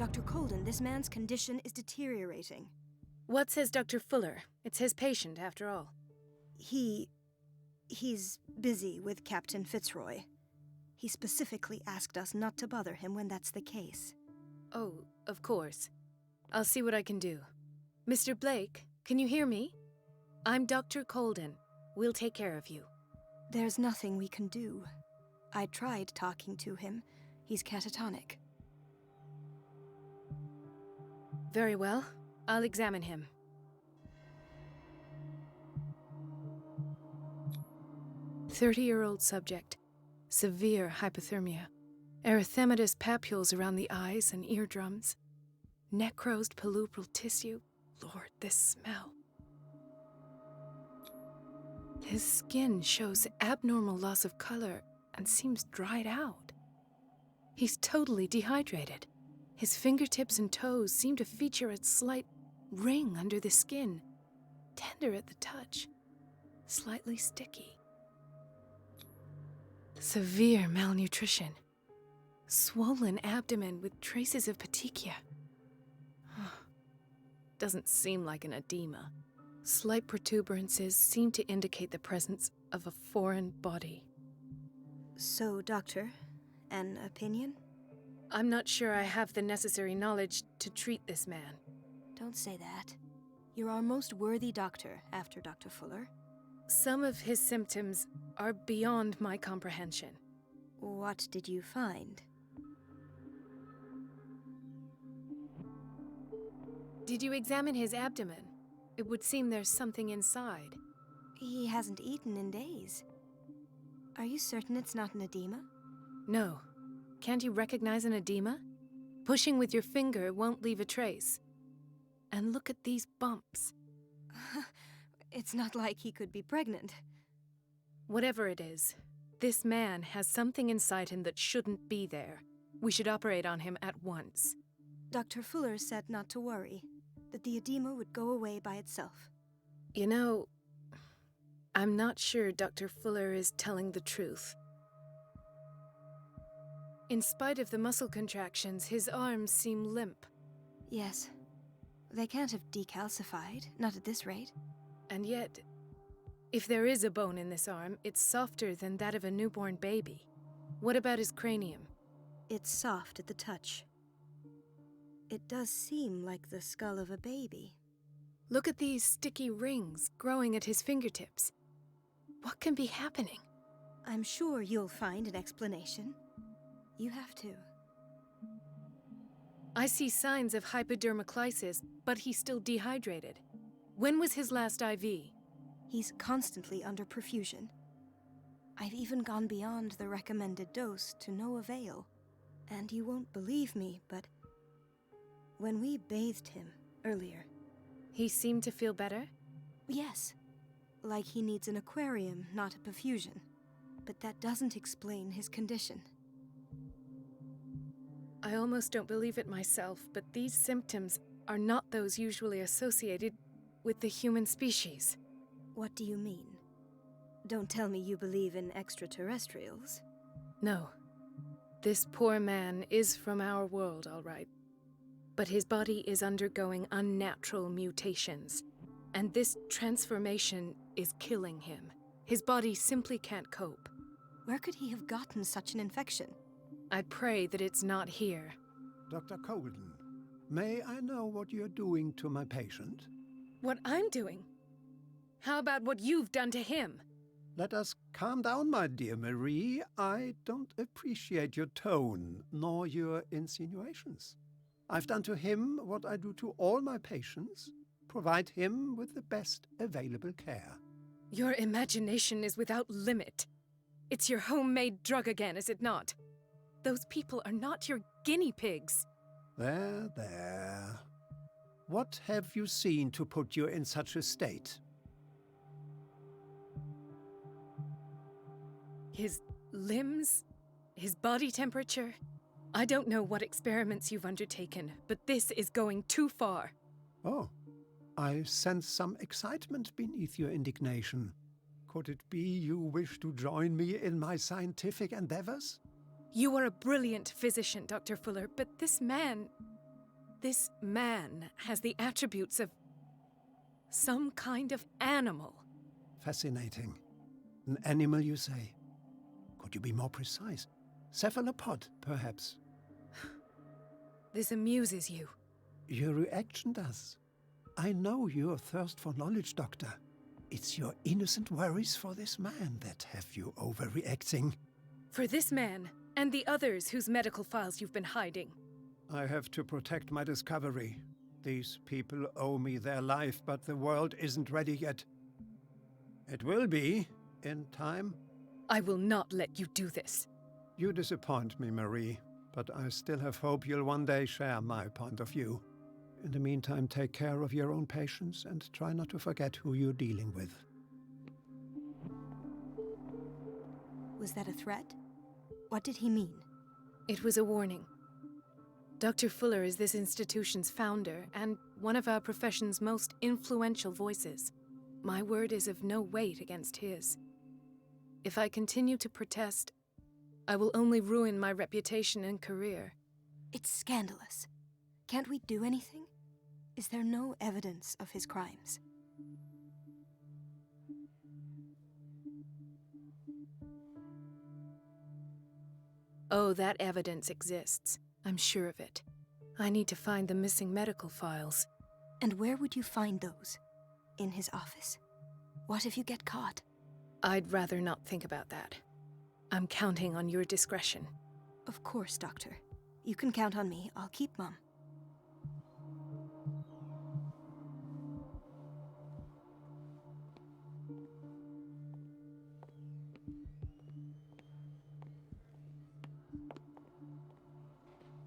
Dr. Colden, this man's condition is deteriorating. What says Dr. Fuller? It's his patient, after all. He's busy with Captain Fitzroy. He specifically asked us not to bother him when that's the case. Oh, of course. I'll see what I can do. Mr. Blake, can you hear me? I'm Dr. Colden. We'll take care of you. There's nothing we can do. I tried talking to him. He's catatonic. Very well. I'll examine him. "30-year-old subject. Severe hypothermia. Erythematous papules around the eyes and eardrums. Necrosed palpebral tissue. Lord, this smell. His skin shows abnormal loss of color and seems dried out. He's totally dehydrated. His fingertips and toes seem to feature a slight ring under the skin, tender at the touch, slightly sticky. Severe malnutrition. Swollen abdomen with traces of petechia. Doesn't seem like an edema. Slight protuberances seem to indicate the presence of a foreign body." So, Doctor, an opinion? I'm not sure I have the necessary knowledge to treat this man. Don't say that. You're our most worthy doctor after Dr. Fuller. Some of his symptoms are beyond my comprehension. What did you find? Did you examine his abdomen? It would seem there's something inside. He hasn't eaten in days. Are you certain it's not an edema? No. Can't you recognize an edema? Pushing with your finger won't leave a trace. And look at these bumps. It's not like he could be pregnant. Whatever it is, this man has something inside him that shouldn't be there. We should operate on him at once. Dr. Fuller said not to worry, that the edema would go away by itself. You know, I'm not sure Dr. Fuller is telling the truth. In spite of the muscle contractions, his arms seem limp. Yes. They can't have decalcified, not at this rate. And yet, if there is a bone in this arm, it's softer than that of a newborn baby. What about his cranium? It's soft at the touch. It does seem like the skull of a baby. Look at these sticky rings growing at his fingertips. What can be happening? I'm sure you'll find an explanation. You have to. I see signs of hypodermoclysis, but he's still dehydrated. When was his last IV? He's constantly under perfusion. I've even gone beyond the recommended dose to no avail. And you won't believe me, but when we bathed him earlier... He seemed to feel better? Yes. Like he needs an aquarium, not a perfusion. But that doesn't explain his condition. I almost don't believe it myself, but these symptoms are not those usually associated with the human species. What do you mean? Don't tell me you believe in extraterrestrials. No. This poor man is from our world, all right. But his body is undergoing unnatural mutations, and this transformation is killing him. His body simply can't cope. Where could he have gotten such an infection? I pray that it's not here. Dr. Colden, may I know what you're doing to my patient? What I'm doing? How about what you've done to him? Let us calm down, my dear Marie. I don't appreciate your tone, nor your insinuations. I've done to him what I do to all my patients, provide him with the best available care. Your imagination is without limit. It's your homemade drug again, is it not? Those people are not your guinea pigs. There, there. What have you seen to put you in such a state? His limbs? His body temperature? I don't know what experiments you've undertaken, but this is going too far. Oh, I sense some excitement beneath your indignation. Could it be you wish to join me in my scientific endeavors? You are a brilliant physician, Dr. Fuller, but this man... This man has the attributes of some kind of animal. Fascinating. An animal, you say? Could you be more precise? Cephalopod, perhaps? This amuses you. Your reaction does. I know your thirst for knowledge, Doctor. It's your innocent worries for this man that have you overreacting. For this man, and the others whose medical files you've been hiding. I have to protect my discovery. These people owe me their life, but the world isn't ready yet. It will be, in time. I will not let you do this. You disappoint me, Marie, but I still have hope you'll one day share my point of view. In the meantime, take care of your own patients and try not to forget who you're dealing with. Was that a threat? What did he mean? It was a warning. Dr. Fuller is this institution's founder and one of our profession's most influential voices. My word is of no weight against his. If I continue to protest, I will only ruin my reputation and career. It's scandalous. Can't we do anything? Is there no evidence of his crimes? Oh, that evidence exists. I'm sure of it. I need to find the missing medical files. And where would you find those? In his office? What if you get caught? I'd rather not think about that. I'm counting on your discretion. Of course, Doctor. You can count on me. I'll keep Mum.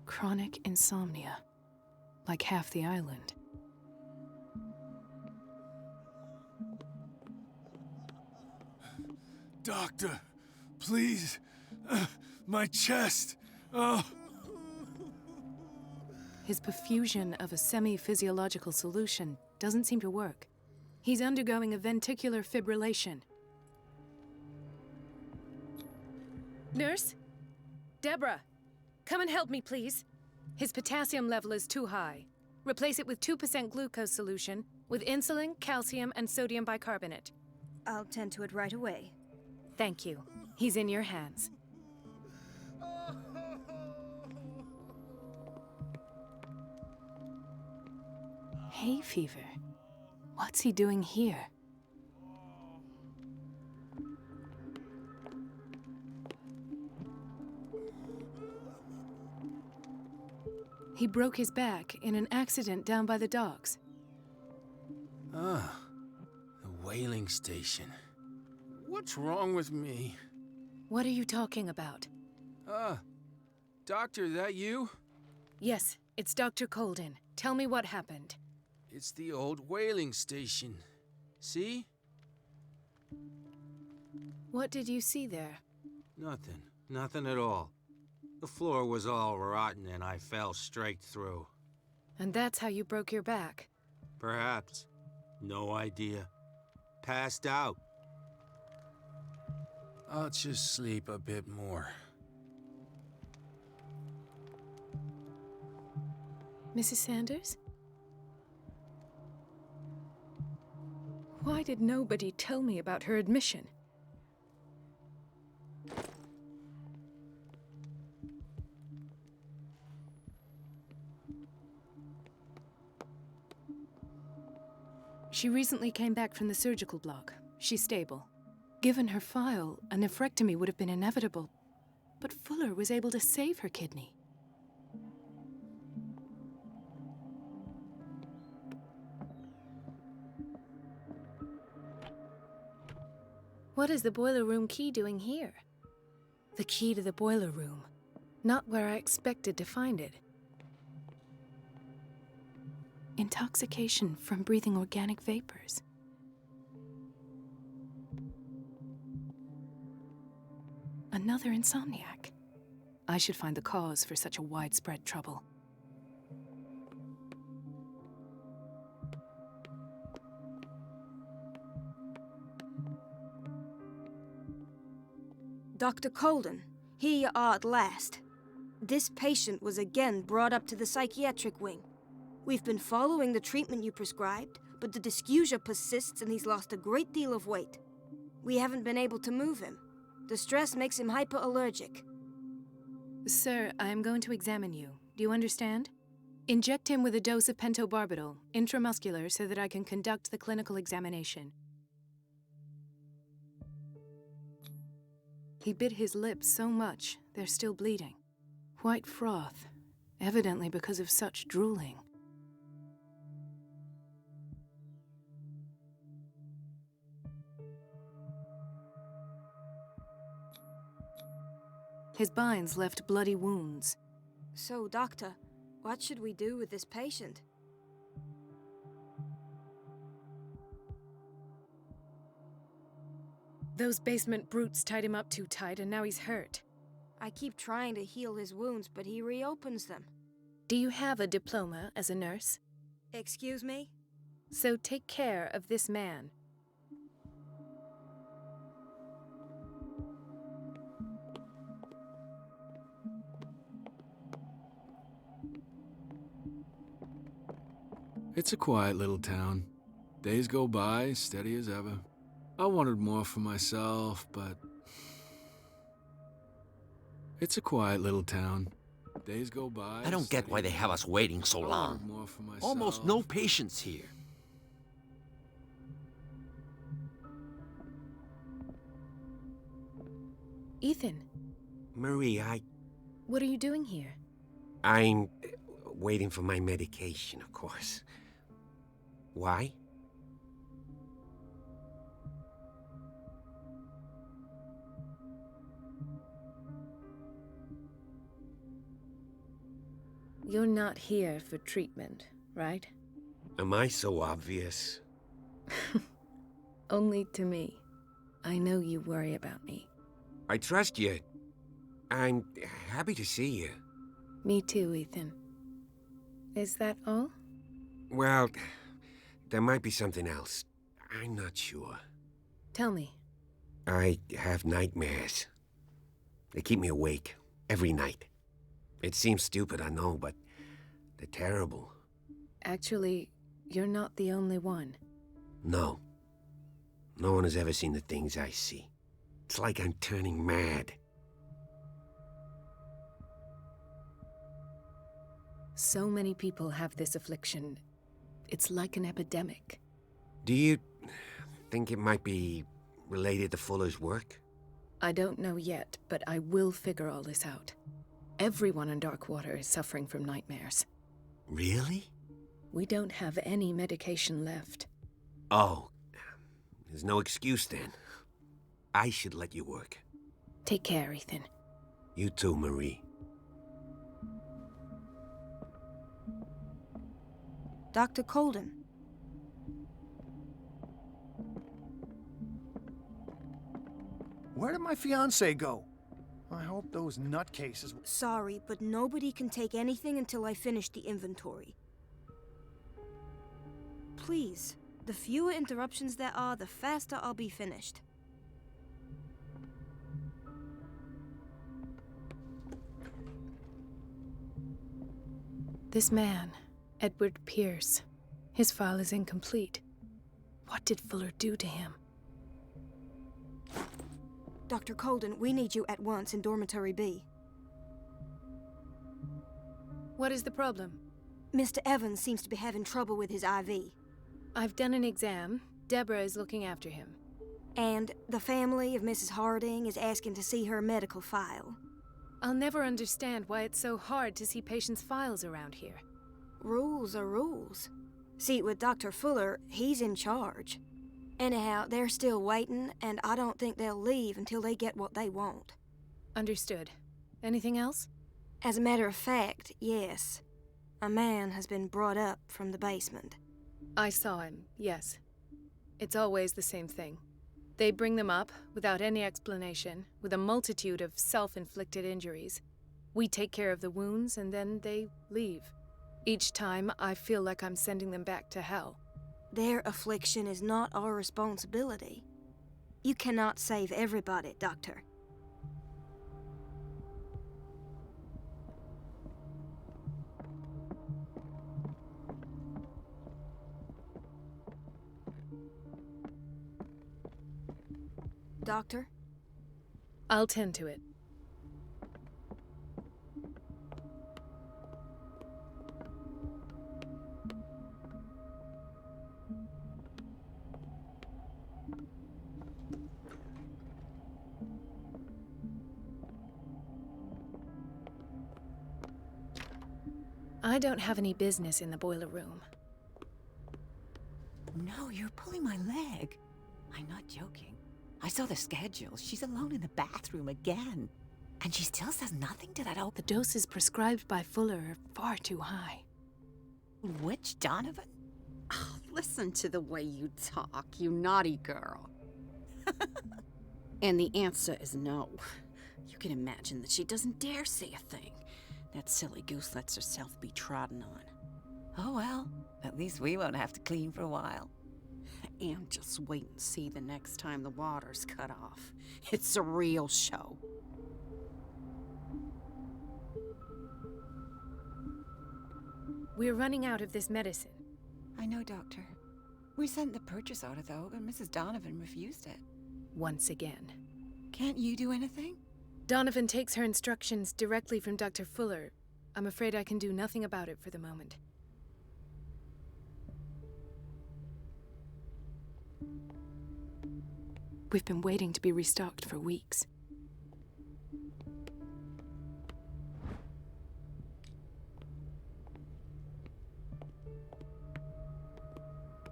Chronic insomnia. Like half the island. Doctor, please. My chest. Oh. His perfusion of a semi-physiological solution doesn't seem to work. He's undergoing a ventricular fibrillation. Nurse? Deborah, come and help me, please. His potassium level is too high. Replace it with 2% glucose solution with insulin, calcium, and sodium bicarbonate. I'll tend to it right away. Thank you. He's in your hands. Hay fever. What's he doing here? He broke his back in an accident down by the docks. Ah, the whaling station. What's wrong with me? What are you talking about? Doctor, that you? Yes, it's Dr. Colden. Tell me what happened. It's the old whaling station. See? What did you see there? Nothing. Nothing at all. The floor was all rotten and I fell straight through. And that's how you broke your back? Perhaps. No idea. Passed out. I'll just sleep a bit more. Mrs. Sanders? Why did nobody tell me about her admission? She recently came back from the surgical block. She's stable. Given her file, a nephrectomy would have been inevitable. But Fuller was able to save her kidney. What is the boiler room key doing here? The key to the boiler room. Not where I expected to find it. Intoxication from breathing organic vapors. Another insomniac. I should find the cause for such a widespread trouble. Dr. Colden, here you are at last. This patient was again brought up to the psychiatric wing. We've been following the treatment you prescribed, but the dysgeusia persists and he's lost a great deal of weight. We haven't been able to move him. The stress makes him hyperallergic. Sir, I am going to examine you. Do you understand? Inject him with a dose of pentobarbital, intramuscular, so that I can conduct the clinical examination. He bit his lips so much, they're still bleeding. White froth, evidently because of such drooling. His binds left bloody wounds. So, Doctor, what should we do with this patient? Those basement brutes tied him up too tight, and now he's hurt. I keep trying to heal his wounds, but he reopens them. Do you have a diploma as a nurse? Excuse me? So take care of this man. It's a quiet little town. Days go by, steady as ever. I wanted more for myself, but... It's a quiet little town. Days go by... I don't get why they have us waiting so long. Almost no patients here. Ethan, Marie, what are you doing here? I'm waiting for my medication, of course. Why? You're not here for treatment, right? Am I so obvious? Only to me. I know you worry about me. I trust you. I'm happy to see you. Me too, Ethan. Is that all? Well, there might be something else. I'm not sure. Tell me. I have nightmares. They keep me awake every night. It seems stupid, I know, but they're terrible. Actually, you're not the only one. No. No one has ever seen the things I see. It's like I'm turning mad. So many people have this affliction. It's like an epidemic. Do you think it might be related to Fuller's work? I don't know yet, but I will figure all this out. Everyone in Darkwater is suffering from nightmares. Really? We don't have any medication left. Oh, there's no excuse then. I should let you work. Take care, Ethan. You too, Marie. Dr. Colden. Where did my fiancé go? I hope those nutcases... Sorry, but nobody can take anything until I finish the inventory. Please, the fewer interruptions there are, the faster I'll be finished. This man, Edward Pierce, his file is incomplete. What did Fuller do to him? Dr. Colden, we need you at once in Dormitory B. What is the problem? Mr. Evans seems to be having trouble with his IV. I've done an exam. Deborah is looking after him. And the family of Mrs. Harding is asking to see her medical file. I'll never understand why it's so hard to see patients' files around here. Rules are rules. See, with Dr. Fuller, he's in charge. Anyhow, they're still waiting, and I don't think they'll leave until they get what they want. Understood. Anything else? As a matter of fact, yes. A man has been brought up from the basement. I saw him, yes. It's always the same thing. They bring them up, without any explanation, with a multitude of self-inflicted injuries. We take care of the wounds, and then they leave. Each time, I feel like I'm sending them back to hell. Their affliction is not our responsibility. You cannot save everybody, Doctor. Doctor? I'll tend to it. I don't have any business in the boiler room. No, you're pulling my leg. I'm not joking. I saw the schedule. She's alone in the bathroom again. And she still says nothing to that old... The doses prescribed by Fuller are far too high. Which Donovan? Oh, listen to the way you talk, you naughty girl. And the answer is no. You can imagine that she doesn't dare say a thing. That silly goose lets herself be trodden on. Oh well, at least we won't have to clean for a while. And just wait and see the next time the water's cut off. It's a real show. We're running out of this medicine. I know, Doctor. We sent the purchase order, though, but Mrs. Donovan refused it. Once again. Can't you do anything? Donovan takes her instructions directly from Dr. Fuller. I'm afraid I can do nothing about it for the moment. We've been waiting to be restocked for weeks.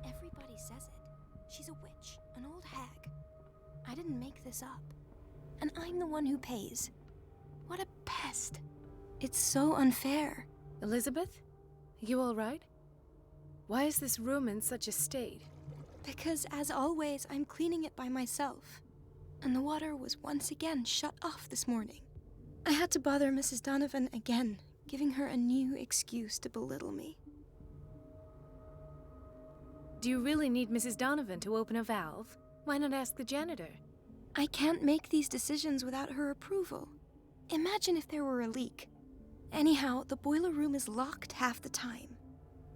Everybody says it. She's a witch, an old hag. I didn't make this up. And I'm the one who pays. What a pest. It's so unfair. Elizabeth? You all right? Why is this room in such a state? Because, as always, I'm cleaning it by myself. And the water was once again shut off this morning. I had to bother Mrs. Donovan again, giving her a new excuse to belittle me. Do you really need Mrs. Donovan to open a valve? Why not ask the janitor? I can't make these decisions without her approval. Imagine if there were a leak. Anyhow, the boiler room is locked half the time.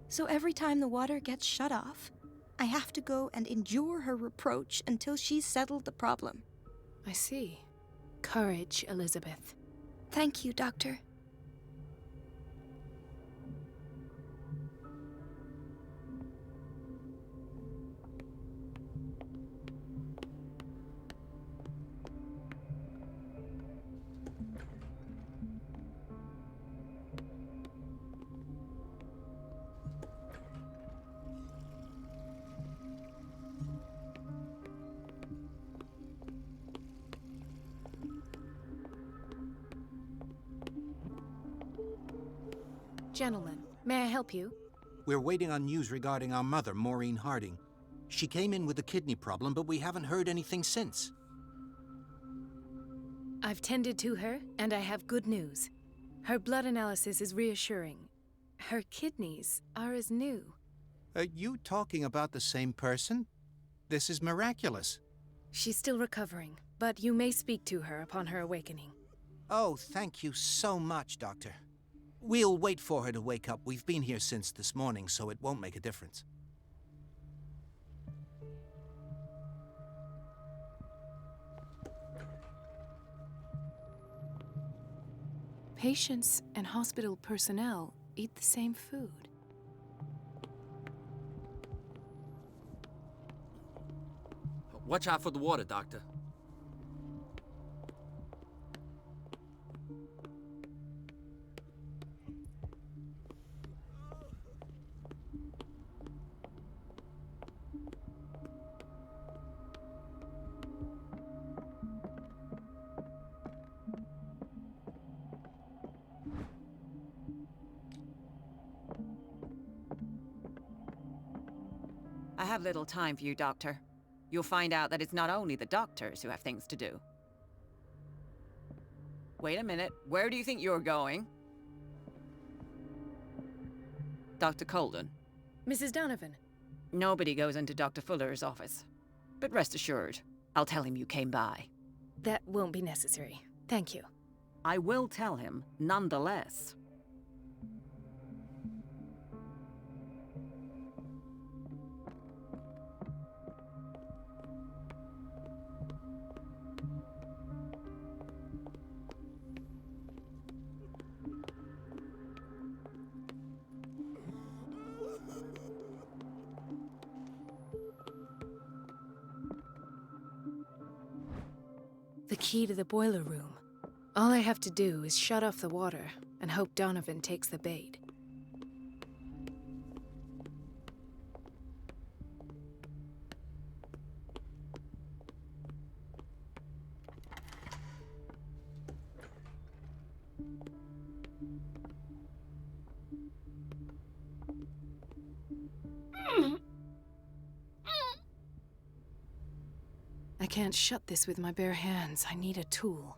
So every time the water gets shut off, I have to go and endure her reproach until she's settled the problem. I see. Courage, Elizabeth. Thank you, Doctor. Gentlemen, may I help you? We're waiting on news regarding our mother, Maureen Harding. She came in with a kidney problem, but we haven't heard anything since. I've tended to her, and I have good news. Her blood analysis is reassuring. Her kidneys are as new. Are you talking about the same person? This is miraculous. She's still recovering, but you may speak to her upon her awakening. Oh, thank you so much, Doctor. We'll wait for her to wake up. We've been here since this morning, so it won't make a difference. Patients and hospital personnel eat the same food. Watch out for the water, Doctor. I have little time for you, Doctor. You'll find out that it's not only the doctors who have things to do. Wait a minute. Where do you think you're going? Dr. Colden. Mrs. Donovan. Nobody goes into Dr. Fuller's office. But rest assured, I'll tell him you came by. That won't be necessary. Thank you. I will tell him, nonetheless. key to the boiler room. All I have to do is shut off the water and hope Donovan takes the bait. I can't shut this with my bare hands. I need a tool.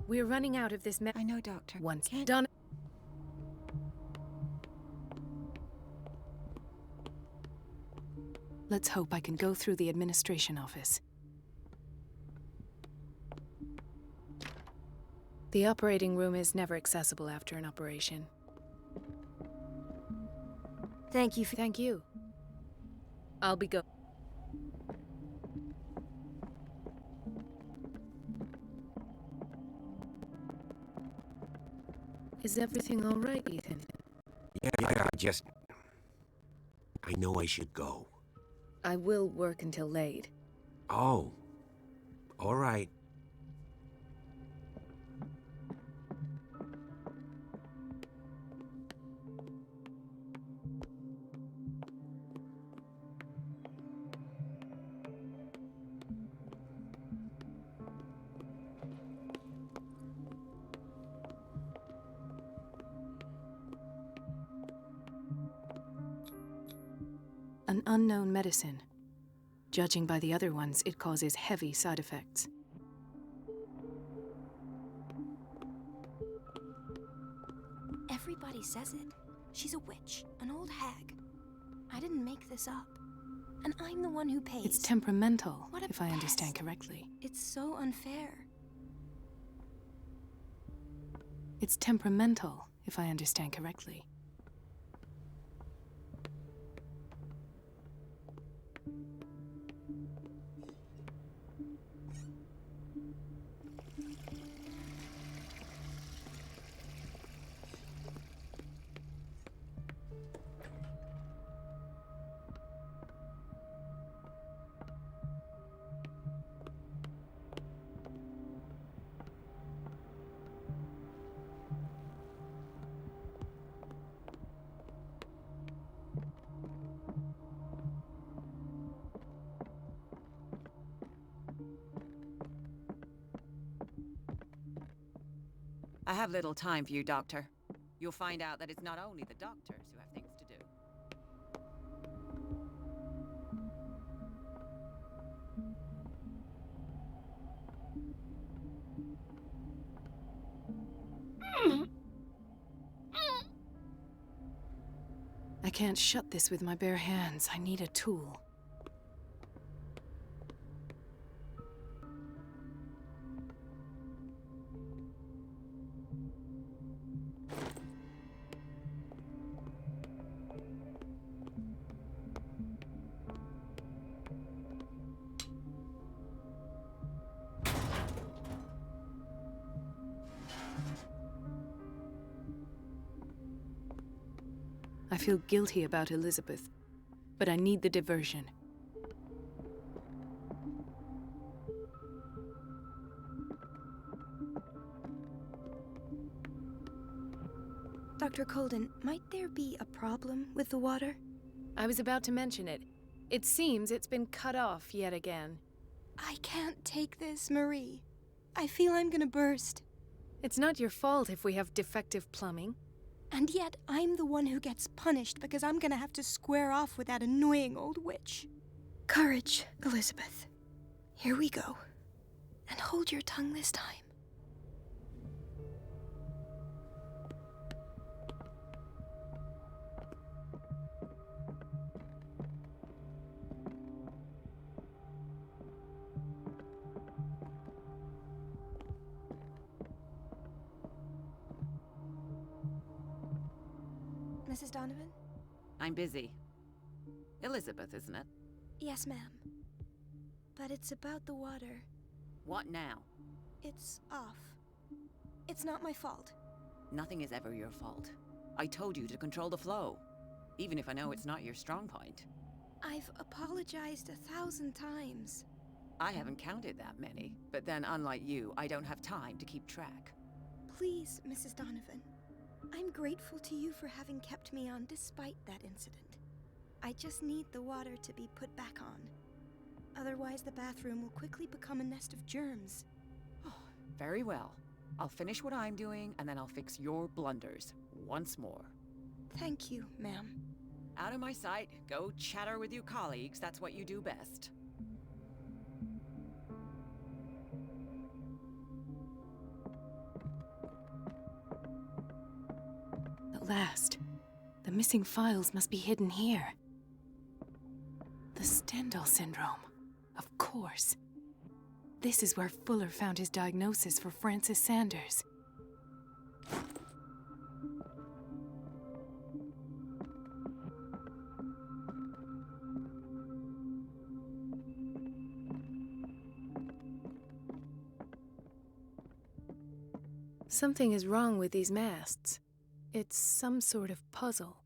We're running out of this I know, Doctor. Once Can't- done. Let's hope I can go through the administration office. The operating room is never accessible after an operation. Thank you. Thank you. I'll be go. Is everything all right, Ethan? Yeah, I know I should go. I will work until late. Oh. All right. An unknown medicine. Judging by the other ones, it causes heavy side effects. Everybody says it. She's a witch, an old hag. I didn't make this up. And I'm the one who pays. It's temperamental, What a if I understand pest. correctly. It's so unfair. It's temperamental, if I understand correctly. I have little time for you, Doctor. You'll find out that it's not only the doctors who have things to do. I can't shut this with my bare hands. I need a tool. I feel guilty about Elizabeth, but I need the diversion. Dr. Colden, might there be a problem with the water? I was about to mention it. It seems it's been cut off yet again. I can't take this, Marie. I feel I'm gonna burst. It's not your fault if we have defective plumbing. And yet, I'm the one who gets punished because I'm gonna have to square off with that annoying old witch. Courage, Elizabeth. Here we go. And hold your tongue this time. Mrs. Donovan? I'm busy. Elizabeth, isn't it? Yes, ma'am. But it's about the water. What now? It's off. It's not my fault. Nothing is ever your fault. I told you to control the flow, even if I know it's not your strong point. I've apologized 1,000 times. I haven't counted that many, but then unlike you, I don't have time to keep track. Please, Mrs. Donovan. I'm grateful to you for having kept me on despite that incident. I just need the water to be put back on. Otherwise, the bathroom will quickly become a nest of germs. Oh, very well. I'll finish what I'm doing, and then I'll fix your blunders once more. Thank you, ma'am. Out of my sight, go chatter with your colleagues. That's what you do best. At last, the missing files must be hidden here. The Stendhal syndrome, of course. This is where Fuller found his diagnosis for Francis Sanders. Something is wrong with these masts. It's some sort of puzzle.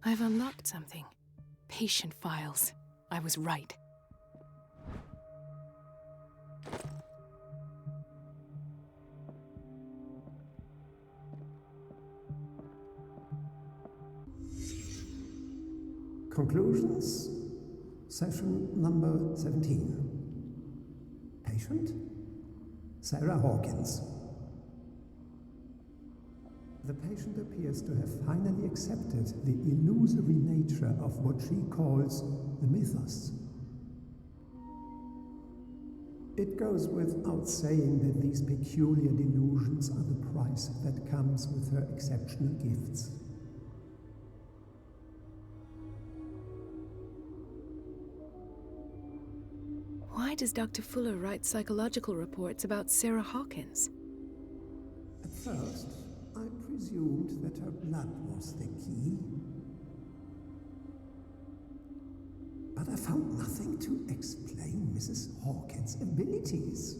I've unlocked something. Patient files. I was right. Conclusions, session number 17. Patient, Sarah Hawkins. The patient appears to have finally accepted the illusory nature of what she calls the mythos. It goes without saying that these peculiar delusions are the price that comes with her exceptional gifts. Why does Dr. Fuller write psychological reports about Sarah Hawkins? At first, I presumed that her blood was the key. But I found nothing to explain Mrs. Hawkins' abilities.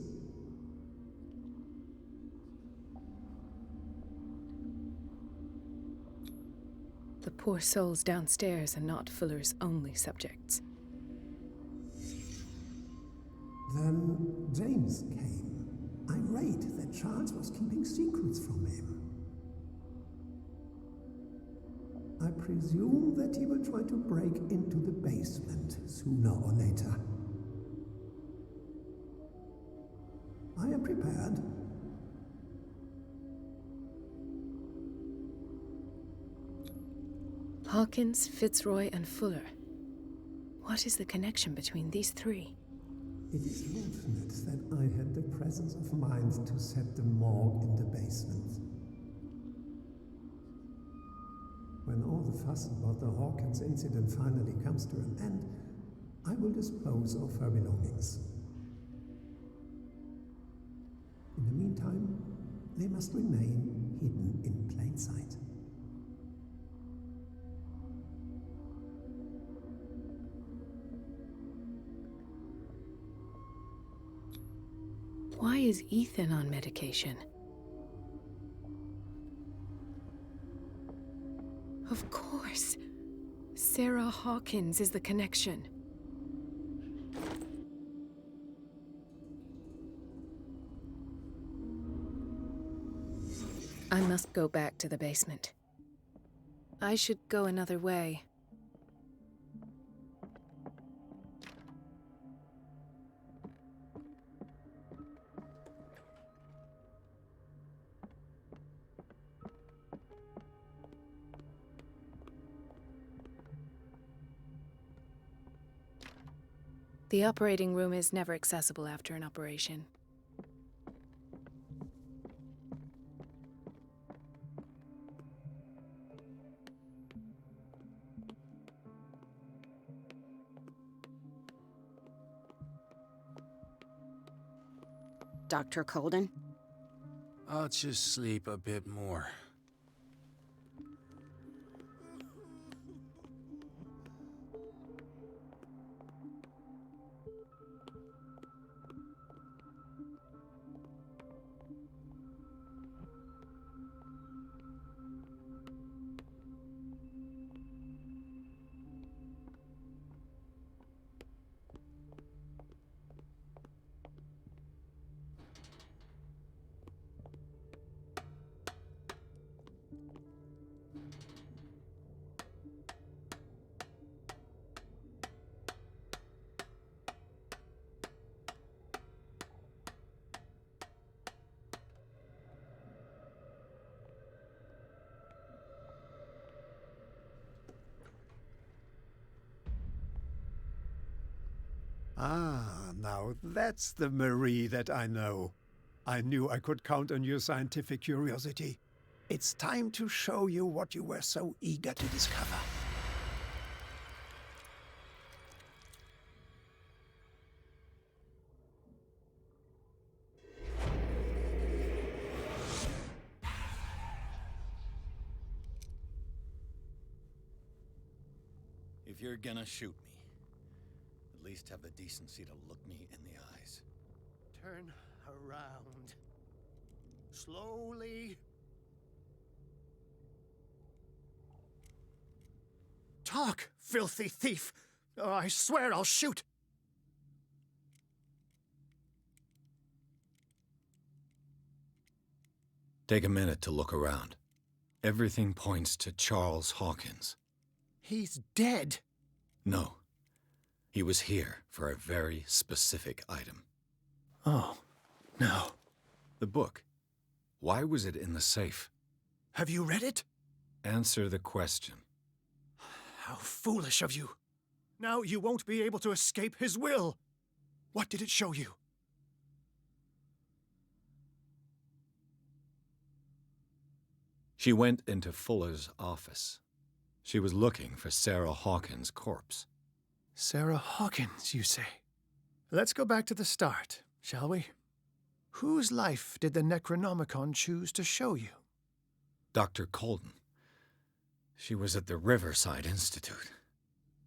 The poor souls downstairs are not Fuller's only subjects. Then James came, irate that Charles was keeping secrets from him. I presume that he will try to break into the basement sooner or later. I am prepared. Hawkins, Fitzroy, and Fuller. What is the connection between these three? It is fortunate that I had the presence of mind to set the morgue in the basement. When all the fuss about the Hawkins incident finally comes to an end, I will dispose of her belongings. In the meantime, they must remain hidden in plain sight. Why is Ethan on medication? Of course. Sarah Hawkins is the connection. I must go back to the basement. I should go another way. The operating room is never accessible after an operation. Dr. Colden? I'll just sleep a bit more. Ah, now that's the Marie that I know. I knew I could count on your scientific curiosity. It's time to show you what you were so eager to discover. If you're gonna shoot me, at least have the decency to look me in the eyes. Turn around. Slowly. Talk, filthy thief! Or I swear I'll shoot! Take a minute to look around. Everything points to Charles Hawkins. He's dead. No. He was here for a very specific item. Oh, no. The book. Why was it in the safe? Have you read it? Answer the question. How foolish of you. Now you won't be able to escape his will. What did it show you? She went into Fuller's office. She was looking for Sarah Hawkins' corpse. Sarah Hawkins, you say? Let's go back to the start, shall we? Whose life did the Necronomicon choose to show you? Dr. Colden. She was at the Riverside Institute.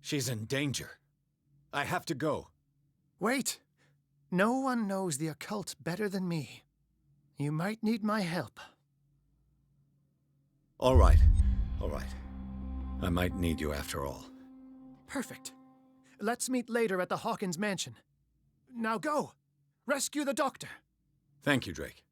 She's in danger. I have to go. Wait. No one knows the occult better than me. You might need my help. All right. All right. I might need you after all. Perfect. Let's meet later at the Hawkins mansion. Now go! Rescue the doctor! Thank you, Drake.